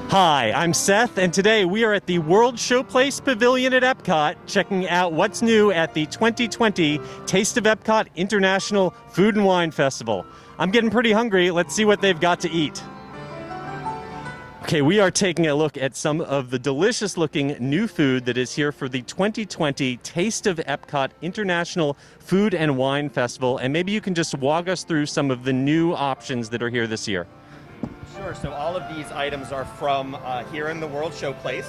Hi, I'm Seth, and today we are at the World Showplace Pavilion at Epcot, checking out what's new at the 2020 Taste of Epcot International Food and Wine Festival. I'm getting pretty hungry. Let's see what they've got to eat. Okay, we are taking a look at some of the delicious-looking new food that is here for the 2020 Taste of Epcot International Food and Wine Festival, and maybe you can just walk us through some of the new options that are here this year. Sure. So all of these items are from here in the World Showplace.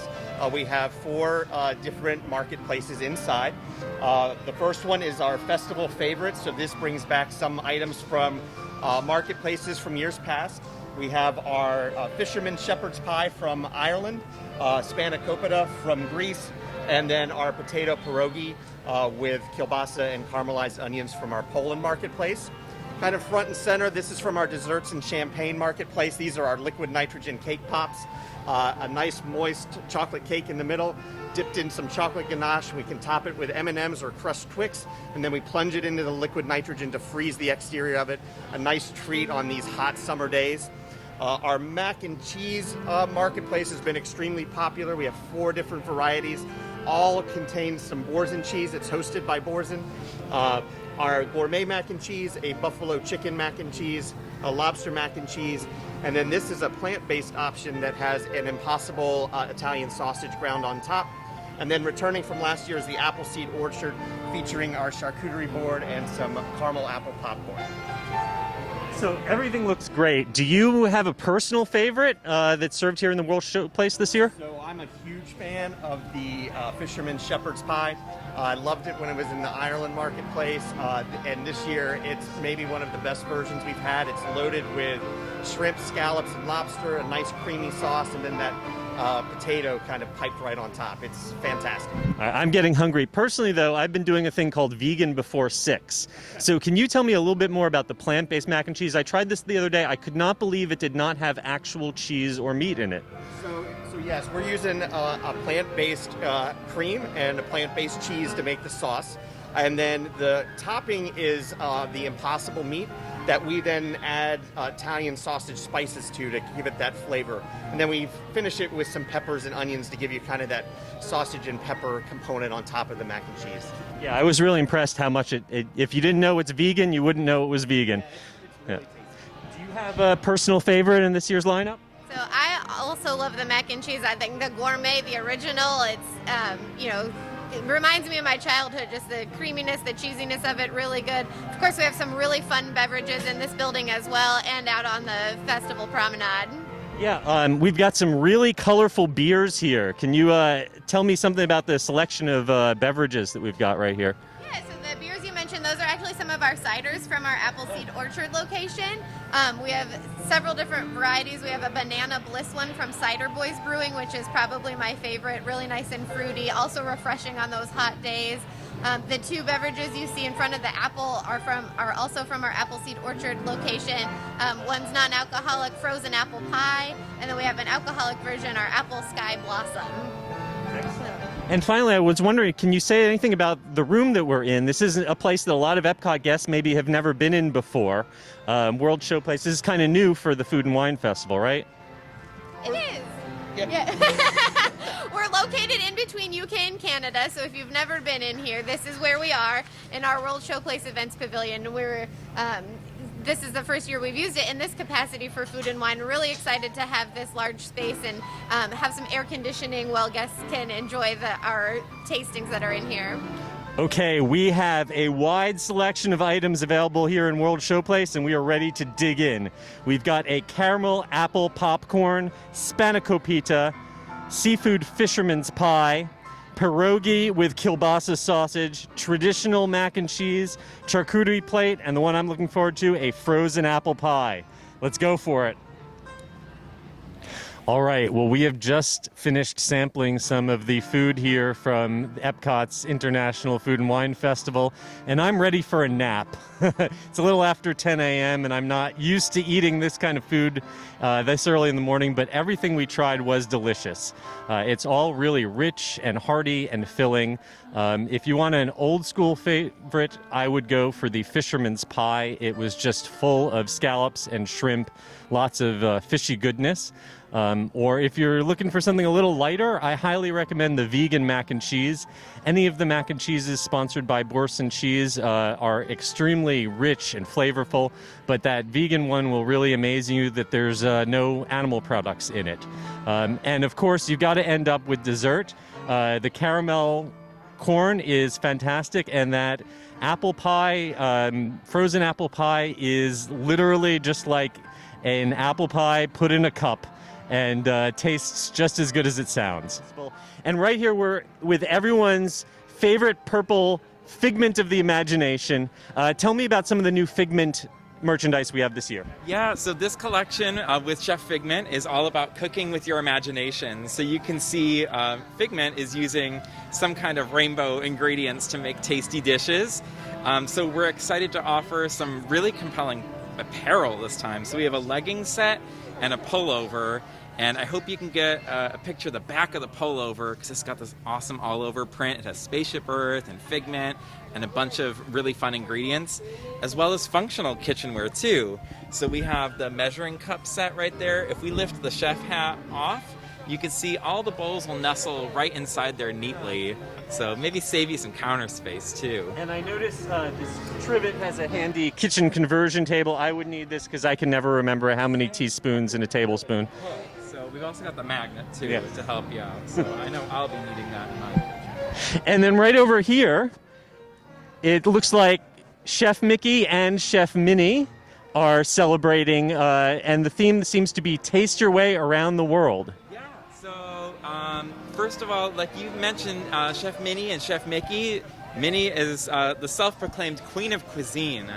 We have four different marketplaces inside. The first one is our festival favorite. So this brings back some items from marketplaces from years past. We have our fisherman shepherd's pie from Ireland, spanakopita from Greece, and then our potato pierogi with kielbasa and caramelized onions from our Poland marketplace. Kind of front and center, this is from our desserts and champagne marketplace. These are our liquid nitrogen cake pops. A nice moist chocolate cake in the middle, dipped in some chocolate ganache. We can top it with M&Ms or crushed Twix, and then we plunge it into the liquid nitrogen to freeze the exterior of it. A nice treat on these hot summer days. Our mac and cheese marketplace has been extremely popular. We have four different varieties. All contain some Boursin cheese. It's hosted by Boursin. Our gourmet mac and cheese, a buffalo chicken mac and cheese, a lobster mac and cheese, and then this is a plant-based option that has an Impossible Italian sausage ground on top. And then returning from last year is the Appleseed Orchard, featuring our charcuterie board and some caramel apple popcorn. So everything looks great. Do you have a personal favorite that's served here in the World Showplace this year? So I'm a huge fan of the fisherman shepherd's pie. I loved it when it was in the Ireland marketplace, and this year it's maybe one of the best versions we've had. It's loaded with shrimp, scallops, and lobster, a nice creamy sauce, and then that potato kind of piped right on top. It's fantastic. I'm getting hungry. Personally, though, I've been doing a thing called Vegan Before 6. So can you tell me a little bit more about the plant-based mac and cheese? I tried this the other day. I could not believe it did not have actual cheese or meat in it. So yes, we're using a plant-based cream and a plant-based cheese to make the sauce. And then the topping is the Impossible meat that we then add Italian sausage spices to give it that flavor. And then we finish it with some peppers and onions to give you kind of that sausage and pepper component on top of the mac and cheese. Yeah, I was really impressed how much if you didn't know it's vegan, you wouldn't know it was vegan. Yeah, it's really tasty. Do you have a personal favorite in this year's lineup? So I also love the mac and cheese. I think the gourmet, the original, it reminds me of my childhood, just the creaminess, the cheesiness of it, really good. Of course, we have some really fun beverages in this building as well, and out on the festival promenade. Yeah, we've got some really colorful beers here. Can you tell me something about the selection of beverages that we've got right here? Yeah, so the beers you mentioned, those are actually some of our ciders from our Appleseed Orchard location. We have several different varieties. We have a Banana Bliss one from Cider Boys Brewing, which is probably my favorite. Really nice and fruity, also refreshing on those hot days. The two beverages you see in front of the apple are also from our Appleseed Orchard location. One's non-alcoholic frozen apple pie, and then we have an alcoholic version, our Apple Sky Blossom. Excellent. And finally, I was wondering, can you say anything about the room that we're in? This is a place that a lot of Epcot guests maybe have never been in before. World Showplace. This is kind of new for the Food and Wine Festival, right? It is. Yeah. We're located in between UK and Canada, so if you've never been in here, this is where we are in our World Showplace Events Pavilion. This is the first year we've used it in this capacity for food and wine. We're really excited to have this large space and have some air conditioning while guests can enjoy our tastings that are in here. Okay, we have a wide selection of items available here in World Showplace, and we are ready to dig in. We've got a caramel apple popcorn, spanakopita, seafood fisherman's pie, pierogi with kielbasa sausage, traditional mac and cheese, charcuterie plate, and the one I'm looking forward to, a frozen apple pie. Let's go for it. All right, well, we have just finished sampling some of the food here from Epcot's International Food and Wine Festival, and I'm ready for a nap. It's a little after 10 a.m. and I'm not used to eating this kind of food this early in the morning, but everything we tried was delicious. It's all really rich and hearty and filling. If you want an old school favorite, I would go for the fisherman's pie. It was just full of scallops and shrimp, lots of fishy goodness. Or if you're looking for something a little lighter, I highly recommend the vegan mac and cheese. Any of the mac and cheeses sponsored by Bourse and Cheese are extremely rich and flavorful, but that vegan one will really amaze you that there's no animal products in it. And of course, you've got to end up with dessert. The caramel corn is fantastic, and that apple pie, frozen apple pie, is literally just like an apple pie put in a cup, and tastes just as good as it sounds. And right here we're with everyone's favorite purple figment of the imagination. Tell me about some of the new Figment merchandise we have this year. Yeah, so this collection with Chef Figment is all about cooking with your imagination. So you can see Figment is using some kind of rainbow ingredients to make tasty dishes. So we're excited to offer some really compelling apparel this time. So we have a legging set and a pullover, and I hope you can get a picture of the back of the pullover because it's got this awesome all-over print. It has Spaceship Earth and Figment and a bunch of really fun ingredients, as well as functional kitchenware too. So we have the measuring cup set right there. If we lift the chef hat off, you can see all the bowls will nestle right inside there neatly. So maybe save you some counter space too. And I noticed this trivet has a handy kitchen conversion table. I would need this because I can never remember how many teaspoons in a tablespoon. So we've also got the magnet too to help you out. So I know I'll be needing that in my kitchen. And then right over here, it looks like Chef Mickey and Chef Minnie are celebrating, and the theme seems to be Taste Your Way Around the World. So, first of all, like you mentioned, Chef Minnie and Chef Mickey. Minnie is the self-proclaimed queen of cuisine.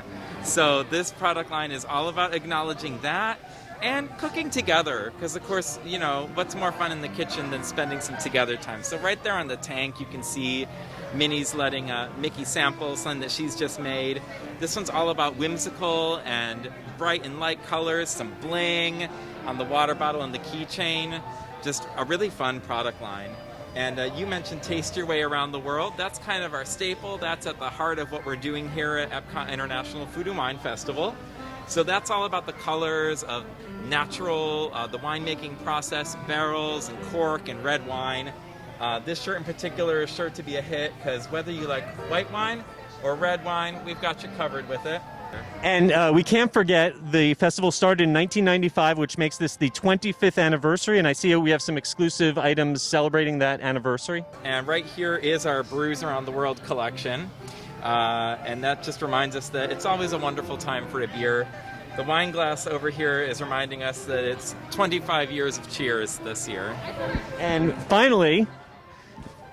So this product line is all about acknowledging that and cooking together. Because, of course, you know, what's more fun in the kitchen than spending some together time? So right there on the tank, you can see Minnie's letting Mickey sample something that she's just made. This one's all about whimsical and bright and light colors, some bling on the water bottle and the keychain. Just a really fun product line. And you mentioned Taste Your Way Around the World. That's kind of our staple. That's at the heart of what we're doing here at Epcot International Food and Wine Festival. So that's all about the colors of natural, the winemaking process, barrels and cork and red wine. This shirt in particular is sure to be a hit because whether you like white wine or red wine, we've got you covered with it. And we can't forget the festival started in 1995, which makes this the 25th anniversary. And I see we have some exclusive items celebrating that anniversary. And right here is our Brews Around the World collection. And that just reminds us that it's always a wonderful time for a beer. The wine glass over here is reminding us that it's 25 years of cheers this year. And finally,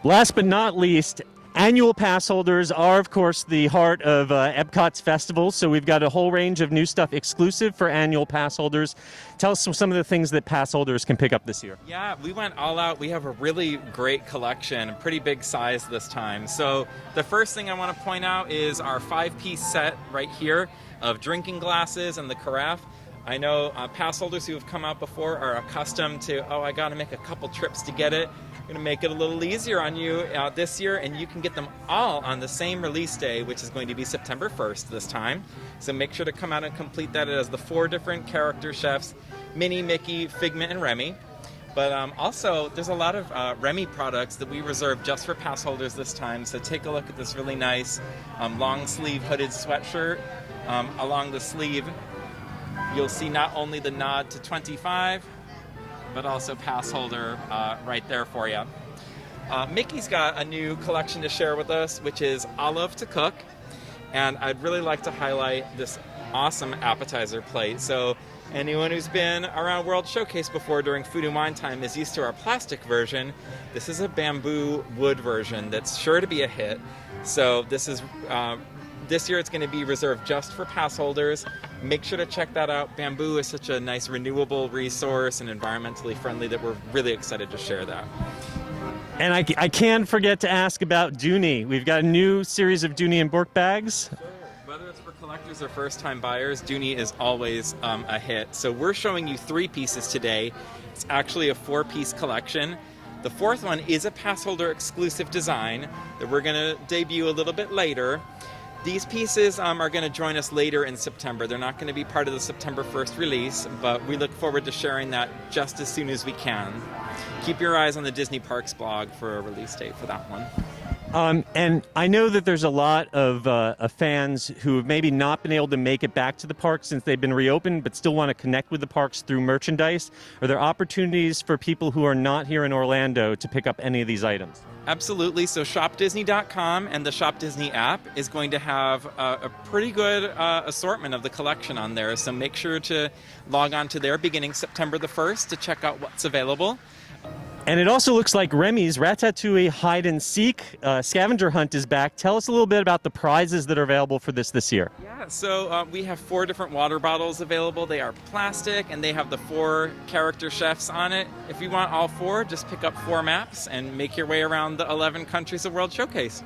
last but not least, annual pass holders are, of course, the heart of Epcot's festival. So we've got a whole range of new stuff exclusive for annual pass holders. Tell us some of the things that pass holders can pick up this year. Yeah, we went all out. We have a really great collection, a pretty big size this time. So the first thing I want to point out is our 5-piece set right here of drinking glasses and the carafe. I know pass holders who have come out before are accustomed to, I got to make a couple trips to get it. We're going to make it a little easier on you this year, and you can get them all on the same release day, which is going to be September 1st this time. So make sure to come out and complete that. It has the 4 different character chefs, Minnie, Mickey, Figment, and Remy. But also, there's a lot of Remy products that we reserved just for pass holders this time. So take a look at this really nice long sleeve hooded sweatshirt. Along the sleeve, you'll see not only the nod to 25, but also pass holder right there for you. Mickey's got a new collection to share with us, which is Olive to Cook. And I'd really like to highlight this awesome appetizer plate. So anyone who's been around World Showcase before during Food and Wine Time is used to our plastic version. This is a bamboo wood version that's sure to be a hit. So this is this year it's going to be reserved just for pass holders. Make sure to check that out. Bamboo is such a nice renewable resource and environmentally friendly that we're really excited to share that. And I can't forget to ask about Dooney. We've got a new series of Dooney and Bourke bags. Whether it's for collectors or first-time buyers, Dooney is always a hit. So we're showing you 3 pieces today. It's actually a 4-piece collection. The 4th one is a passholder exclusive design that we're going to debut a little bit later. These pieces are going to join us later in September. They're not going to be part of the September 1st release, but we look forward to sharing that just as soon as we can. Keep your eyes on the Disney Parks blog for a release date for that one. And I know that there's a lot of fans who have maybe not been able to make it back to the parks since they've been reopened, but still want to connect with the parks through merchandise. Are there opportunities for people who are not here in Orlando to pick up any of these items? Absolutely. So shopdisney.com and the Shop Disney app is going to have a pretty good assortment of the collection on there. So make sure to log on to there beginning September the 1st to check out what's available. And it also looks like Remy's Ratatouille Hide and Seek Scavenger Hunt is back. Tell us a little bit about the prizes that are available for this year. Yeah, so we have 4 different water bottles available. They are plastic and they have the 4 character chefs on it. If you want all 4, just pick up 4 maps and make your way around the 11 countries of World Showcase.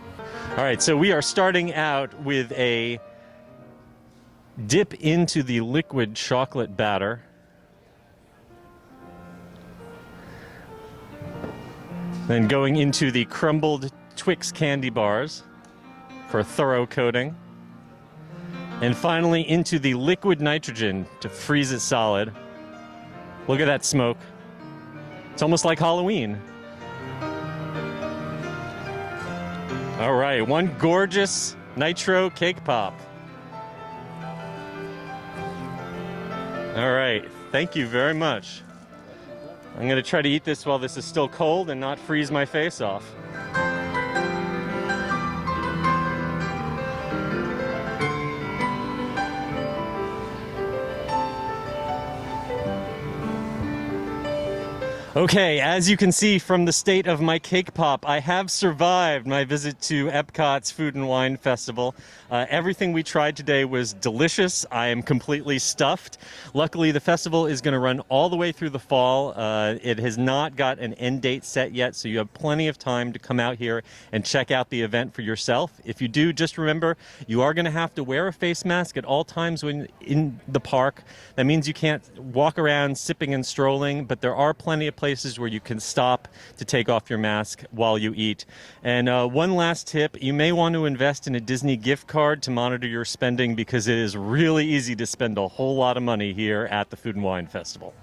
All right, so we are starting out with a dip into the liquid chocolate batter. Then going into the crumbled Twix candy bars for a thorough coating. And finally into the liquid nitrogen to freeze it solid. Look at that smoke. It's almost like Halloween. All right, one gorgeous nitro cake pop. All right, thank you very much. I'm going to try to eat this while this is still cold and not freeze my face off. Okay, as you can see from the state of my cake pop, I have survived my visit to Epcot's Food and Wine Festival. Everything we tried today was delicious. I am completely stuffed. Luckily, the festival is going to run all the way through the fall. It has not got an end date set yet, so you have plenty of time to come out here and check out the event for yourself. If you do, just remember, you are going to have to wear a face mask at all times when in the park. That means you can't walk around sipping and strolling, but there are plenty of places where you can stop to take off your mask while you eat. And one last tip, you may want to invest in a Disney gift card to monitor your spending because it is really easy to spend a whole lot of money here at the Food and Wine Festival.